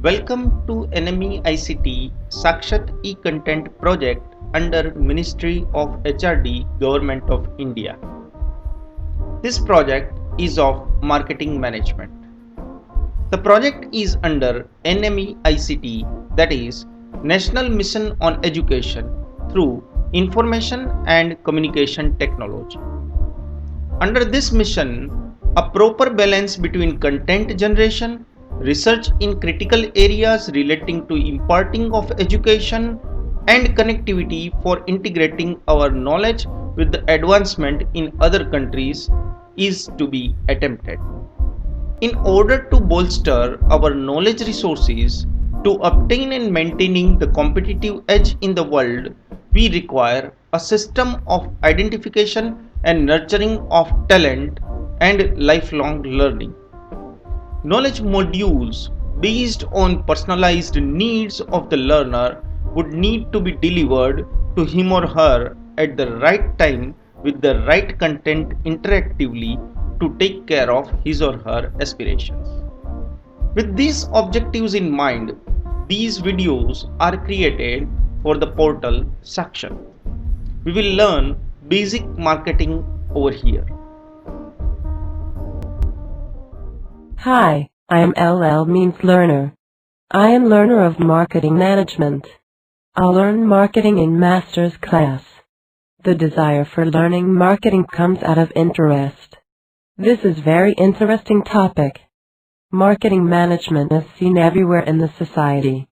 Welcome to NME ICT Sakshat e-Content project under Ministry of HRD Government of India. This project is of marketing management. The project is under NME ICT, that is National Mission on Education through Information and Communication Technology. Under this mission, a proper balance between content generation, research in critical areas relating to imparting of education, and connectivity for integrating our knowledge with the advancement in other countries is to be attempted. In order to bolster our knowledge resources to obtain and maintaining the competitive edge in the world, we require a system of identification and nurturing of talent and lifelong learning. Knowledge modules based on personalized needs of the learner would need to be delivered to him or her at the right time with the right content interactively to take care of his or her aspirations. With these objectives in mind, these videos are created for the portal Sakshat. We will learn basic marketing over here. Hi, I am LL means learner. I am learner of marketing management. I'll learn marketing in master's class. The desire for learning marketing comes out of interest. This is very interesting topic. Marketing management is seen everywhere in the society.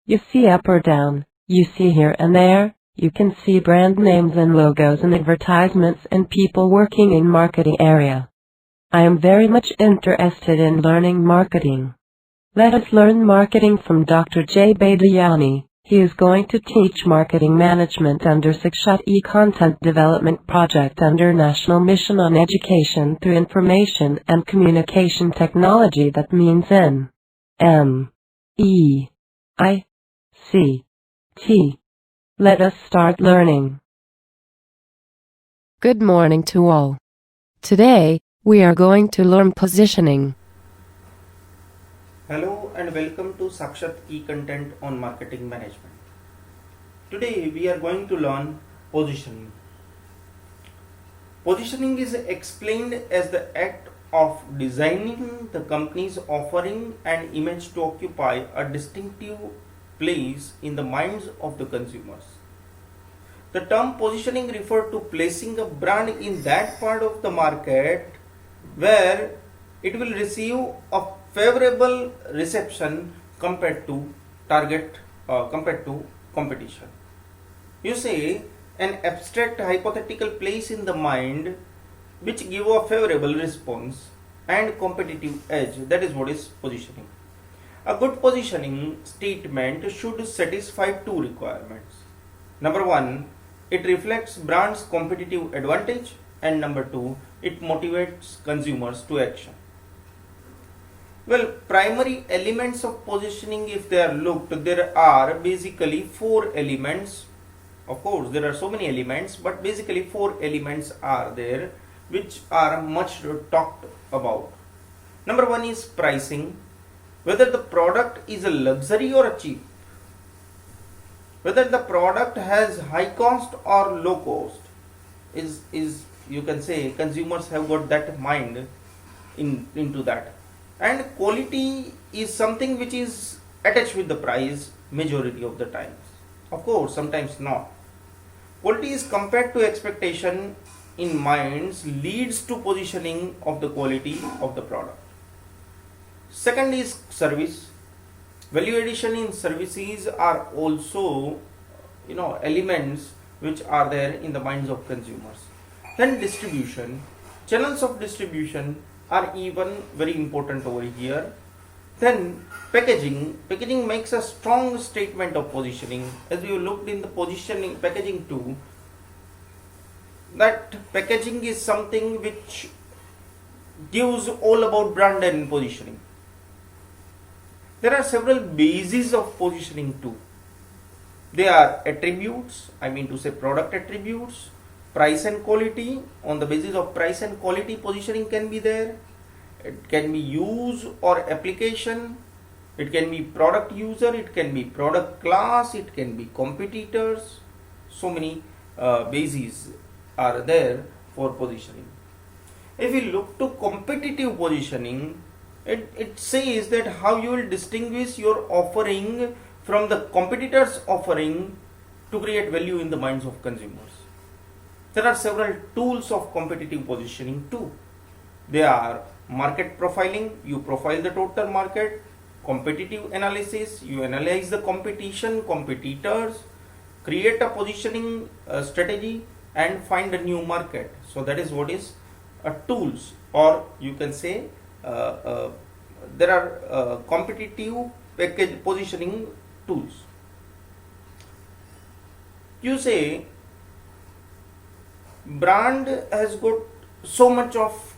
You see up or down, you see here and there, you can see brand names and logos and advertisements and people working in marketing area. I am very much interested in learning marketing. Let us learn marketing from Dr. J. Badiani. He is going to teach marketing management under Sakshat e-Content Development Project under National Mission on Education through Information and Communication Technology, that means NMEICT. Let us start learning. Good morning to all. Today, we are going to learn positioning. Hello and welcome to Sakshat e-Content on Marketing Management. Today we are going to learn positioning. Positioning is explained as the act of designing the company's offering and image to occupy a distinctive place in the minds of the consumers. The term positioning refers to placing a brand in that part of the market where it will receive a favorable reception compared to competition. You say an abstract hypothetical place in the mind which give a favorable response and competitive edge. That is what is positioning. A good positioning statement should satisfy two requirements. Number one, it reflects brand's competitive advantage, and number two, it motivates consumers to action. Well, primary elements of positioning, if they are looked, there are basically four elements. Of course, there are so many elements, but basically four elements are there which are much talked about. Number one is pricing, whether the product is a luxury or a cheap, whether the product has high cost or low cost, is you can say consumers have got that mind into that. And quality is something which is attached with the price majority of the times. Of course, sometimes not. Quality is compared to expectation in minds leads to positioning of the quality of the product. Second is service. Value addition in services are also elements which are there in the minds of consumers. Then distribution. Channels of distribution are even very important over here. Then packaging. Packaging makes a strong statement of positioning. As we looked in the positioning packaging too, that packaging is something which gives all about brand and positioning. There are several bases of positioning too. They are attributes, I mean to say product attributes, price and quality. On the basis of price and quality, positioning can be there. It can be use or application. It can be product user, it can be product class, it can be competitors. So many bases are there for positioning. If we look to competitive positioning, it says that how you will distinguish your offering from the competitor's offering to create value in the minds of consumers. There are several tools of competitive positioning too. They are market profiling, you profile the total market; competitive analysis, you analyze the competition, competitors; create a positioning strategy and find a new market. So that is what is tools, or you can say there are competitive package positioning tools. You say brand has got so much of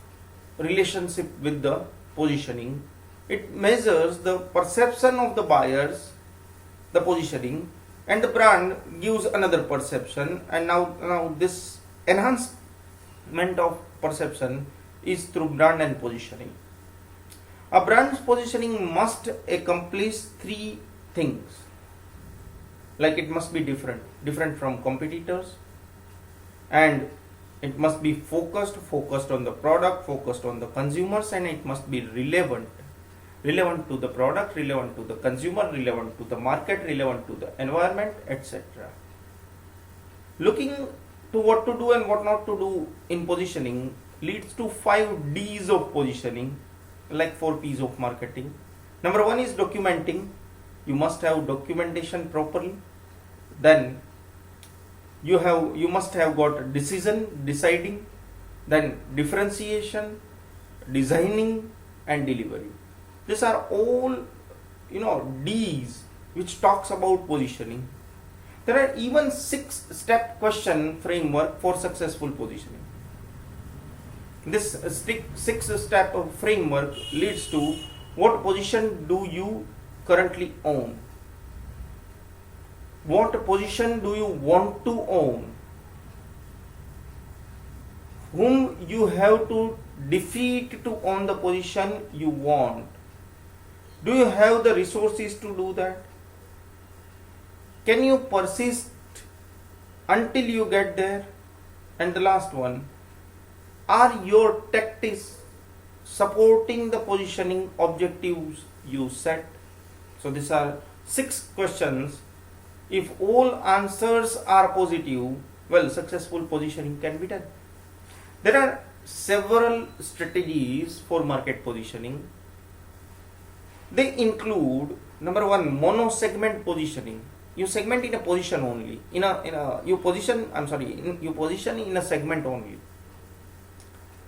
relationship with the positioning. It measures the perception of the buyers, the positioning, and the brand gives another perception, and now this enhancement of perception is through brand and positioning. A brand's positioning must accomplish three things. Like it must be different from competitors, and it must be focused on the product, focused on the consumers, and it must be relevant to the product, relevant to the consumer, relevant to the market, relevant to the environment, etc. Looking to what to do and what not to do in positioning leads to 5 D's of positioning, like 4 P's of marketing. Number 1 is documenting. You must have documentation properly. Then you must have got deciding, then differentiation, designing, and delivery. These are all D's which talks about positioning. There are even 6-step question framework for successful positioning. This 6-step framework leads to: what position do you currently own? What position do you want to own? Whom you have to defeat to own the position you want? Do you have the resources to do that? Can you persist until you get there? And the last one, are your tactics supporting the positioning objectives you set? So these are 6 questions. If all answers are positive, well, successful positioning can be done. There are several strategies for market positioning. They include: number 1, mono-segment positioning. You segment in a position only. You position in a segment only.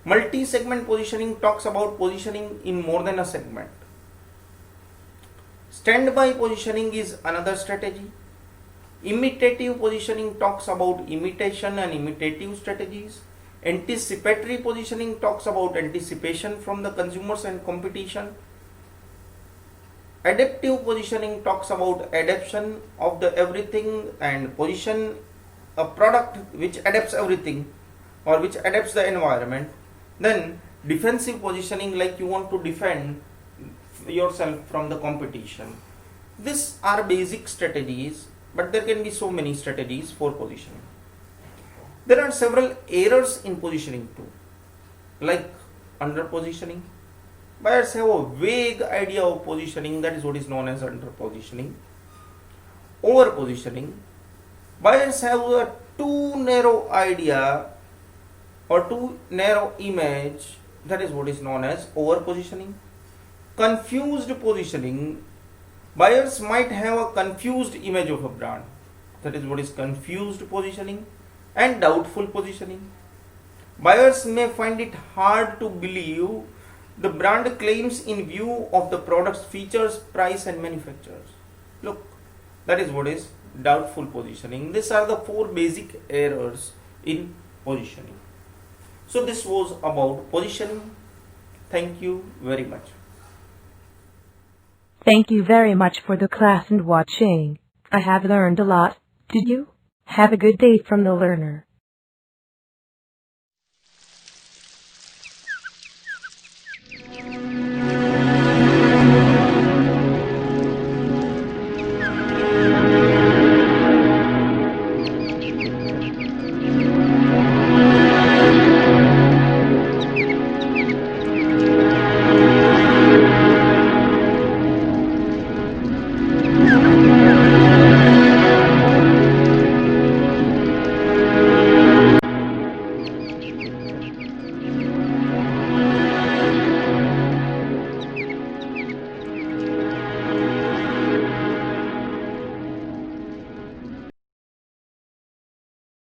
Multi-segment positioning talks about positioning in more than a segment. Standby positioning is another strategy. Imitative positioning talks about imitation and imitative strategies. Anticipatory positioning talks about anticipation from the consumers and competition. Adaptive positioning talks about adaptation of the everything and position a product which adapts everything or which adapts the environment. Then defensive positioning, like you want to defend yourself from the competition. These are basic strategies, but there can be so many strategies for positioning. There are several errors in positioning too, like under positioning. Buyers have a vague idea of positioning, that is what is known as under positioning. Over positioning. Buyers have a too narrow idea or too narrow image, that is what is known as over positioning. Confused positioning. Buyers might have a confused image of a brand, that is what is confused positioning. And doubtful positioning. Buyers may find it hard to believe the brand claims in view of the product's features, price, and manufacturers. Look, that is what is doubtful positioning. These are the 4 basic errors in positioning. So this was about positioning. Thank you very much. Thank you very much for the class and watching. I have learned a lot. Did you? Have a good day from the learner.